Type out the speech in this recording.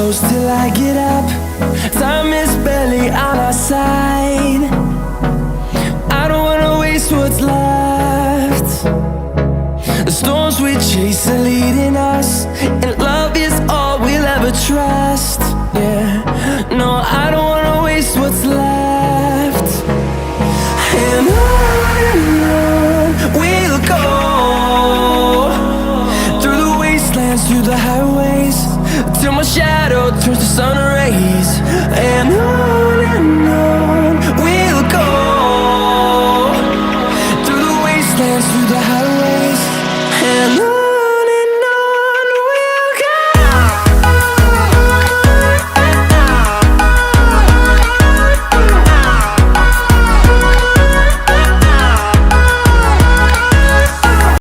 close till I get up. Time is barely on our side. I don't wanna waste what's left. The storms we chase are leading us, and love is all we'll ever trust. Yeah, no, I don't wanna waste what's left. And on we'll go, through the wastelands, through the highways, till my shadow turns to sun